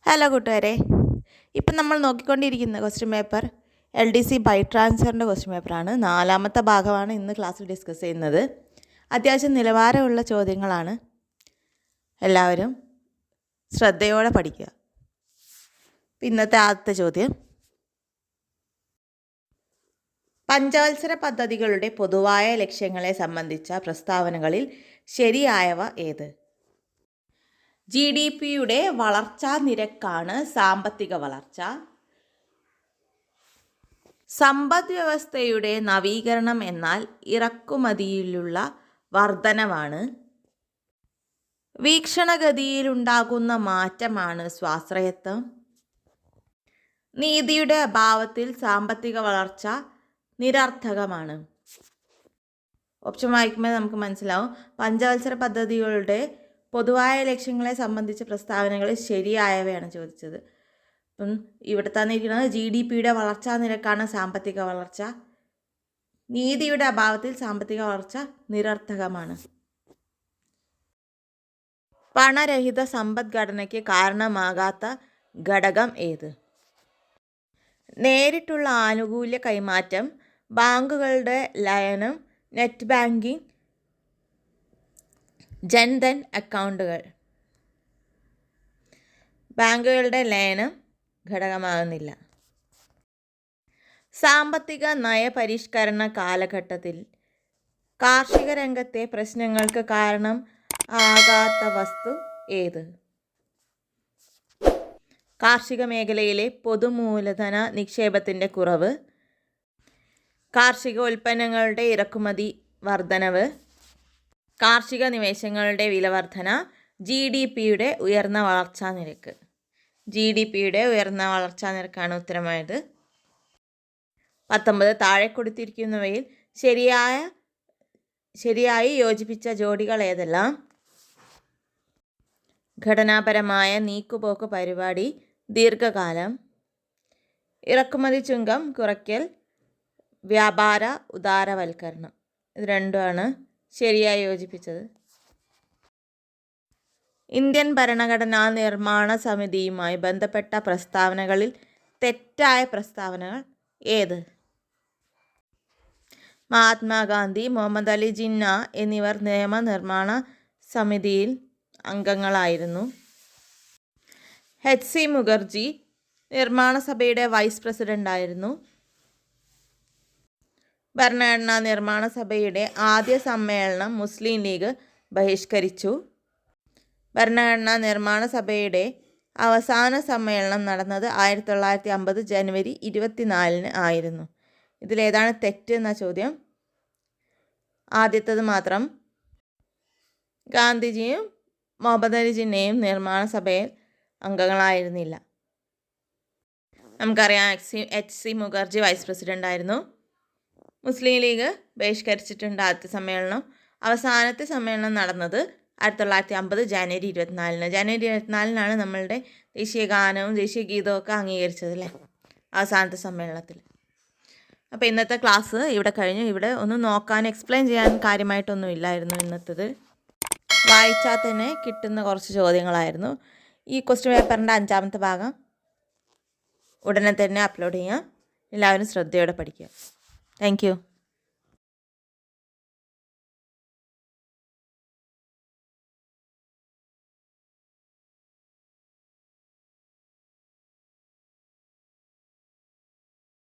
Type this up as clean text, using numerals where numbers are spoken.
Hello കൂട്ടുകാരെ, ഇപ്പം നമ്മൾ നോക്കിക്കൊണ്ടിരിക്കുന്ന ക്വസ്റ്റ്യൻ പേപ്പർ LDC ബൈ ട്രാൻസ്ഫറിൻ്റെ ക്വസ്റ്റ്യൻ പേപ്പറാണ്. 4ാമത്തെ ഭാഗമാണ് ഇന്ന് ക്ലാസ്സിൽ ഡിസ്കസ് ചെയ്യുന്നത്. അത്യാവശ്യം നിലവാരമുള്ള ചോദ്യങ്ങളാണ്. എല്ലാവരും ശ്രദ്ധയോടെ പഠിക്കുക. ഇന്നത്തെ ആദ്യത്തെ ചോദ്യം, പഞ്ചവത്സര പദ്ധതികളുടെ പൊതുവായ ലക്ഷ്യങ്ങളെ സംബന്ധിച്ച പ്രസ്താവനകളിൽ ശരിയായവ ഏത്? GDPയുടെ വളർച്ചാ നിരക്കാണ് സാമ്പത്തിക വളർച്ച. സമ്പദ് വ്യവസ്ഥയുടെ നവീകരണം എന്നാൽ ഇറക്കുമതിയിലുള്ള വർധനവാണ്. വീക്ഷണഗതിയിലുണ്ടാകുന്ന മാറ്റമാണ് സ്വാശ്രയത്വം. നീതിയുടെ അഭാവത്തിൽ സാമ്പത്തിക വളർച്ച നിരർത്ഥകമാണ്. ഓപ്ഷൻ വായിക്കുമ്പോൾ നമുക്ക് മനസ്സിലാവും. പഞ്ചവത്സര പദ്ധതികളുടെ പൊതുവായ ലക്ഷ്യങ്ങളെ സംബന്ധിച്ച പ്രസ്താവനകളിൽ ശരിയായവയാണ് ചോദിച്ചത്. അപ്പം ഇവിടെ തന്നിരിക്കുന്നത് GDPയുടെ വളർച്ചാ നിരക്കാണ് സാമ്പത്തിക വളർച്ച. നീതിയുടെ അഭാവത്തിൽ സാമ്പത്തിക വളർച്ച നിരർത്ഥകമാണ്. പണരഹിത സമ്പദ്ഘടനയ്ക്ക് കാരണമാകാത്ത ഘടകം ഏത്? നേരിട്ടുള്ള ആനുകൂല്യ കൈമാറ്റം, ബാങ്കുകളുടെ ലയനം, നെറ്റ് ബാങ്കിംഗ്, ജൻധൻ അക്കൗണ്ടുകൾ. ബാങ്കുകളുടെ ലയനം ഘടകമാകുന്നില്ല. സാമ്പത്തിക നയപരിഷ്കരണ കാലഘട്ടത്തിൽ കാർഷിക രംഗത്തെ പ്രശ്നങ്ങൾക്ക് കാരണം ആകാത്ത വസ്തു ഏത്? കാർഷിക മേഖലയിലെ പൊതുമൂലധന നിക്ഷേപത്തിൻ്റെ കുറവ്, കാർഷിക ഉൽപ്പന്നങ്ങളുടെ ഇറക്കുമതി വർധനവ്, കാർഷിക നിവേശങ്ങളുടെ വിലവർധന, GDPയുടെ ഉയർന്ന വളർച്ചാ നിരക്ക്. GDPയുടെ ഉയർന്ന വളർച്ചാ നിരക്കാണ് ഉത്തരമായത്. 19 താഴെ കൊടുത്തിരിക്കുന്നവയിൽ ശരിയായി യോജിപ്പിച്ച ജോഡികൾ ഏതെല്ലാം? ഘടനാപരമായ നീക്കുപോക്ക് പരിപാടി ദീർഘകാലം, ഇറക്കുമതി ചുങ്കം കുറയ്ക്കൽ, വ്യാപാര ഉദാരവൽക്കരണം. ഇത് രണ്ടുമാണ് ശരിയായി യോജിപ്പിച്ചത്. ഇന്ത്യൻ ഭരണഘടനാ നിർമ്മാണ സമിതിയുമായി ബന്ധപ്പെട്ട പ്രസ്താവനകളിൽ തെറ്റായ പ്രസ്താവനകൾ ഏത്? മഹാത്മാഗാന്ധി, മുഹമ്മദ് അലി ജിന്ന എന്നിവർ നിയമനിർമ്മാണ സമിതിയിൽ അംഗങ്ങളായിരുന്നു. HC മുഖർജി നിർമ്മാണ സഭയുടെ വൈസ് പ്രസിഡൻ്റായിരുന്നു. ഭരണഘടനാ നിർമ്മാണ സഭയുടെ ആദ്യ സമ്മേളനം മുസ്ലിം ലീഗ് ബഹിഷ്കരിച്ചു. ഭരണഘടനാ നിർമ്മാണ സഭയുടെ അവസാന സമ്മേളനം നടന്നത് 1950 ജനുവരി 24 ആയിരുന്നു. ഇതിലേതാണ് തെറ്റ് എന്ന ചോദ്യം. ആദ്യത്തത് മാത്രം. ഗാന്ധിജിയും മുഹമ്മദ് അലി ജിന്നയും നിർമ്മാണ സഭയിൽ അംഗങ്ങളായിരുന്നില്ല. നമുക്കറിയാം, HC മുഖർജി വൈസ് പ്രസിഡൻ്റ് ആയിരുന്നു. മുസ്ലിം ലീഗ് ബഹിഷ്കരിച്ചിട്ടുണ്ട് ആദ്യത്തെ സമ്മേളനം. അവസാനത്തെ സമ്മേളനം നടന്നത് 1950 ജനുവരി 24. ജനുവരി 24 നമ്മളുടെ ദേശീയ ഗാനവും ദേശീയ ഗീതവും ഒക്കെ അംഗീകരിച്ചത് അല്ലേ, അവസാനത്തെ സമ്മേളനത്തിൽ. അപ്പോൾ ഇന്നത്തെ ക്ലാസ് ഇവിടെ കഴിഞ്ഞു. ഇവിടെ ഒന്നും നോക്കാൻ എക്സ്പ്ലെയിൻ ചെയ്യാൻ കാര്യമായിട്ടൊന്നും ഇല്ലായിരുന്നു. ഇന്നത്തേത് വായിച്ചാൽ തന്നെ കിട്ടുന്ന കുറച്ച് ചോദ്യങ്ങളായിരുന്നു. ഈ ക്വസ്റ്റ്യൻ പേപ്പറിൻ്റെ 5ാമത്തെ ഭാഗം ഉടനെ തന്നെ അപ്ലോഡ് ചെയ്യാം. എല്ലാവരും ശ്രദ്ധയോടെ പഠിക്കുക. Thank you.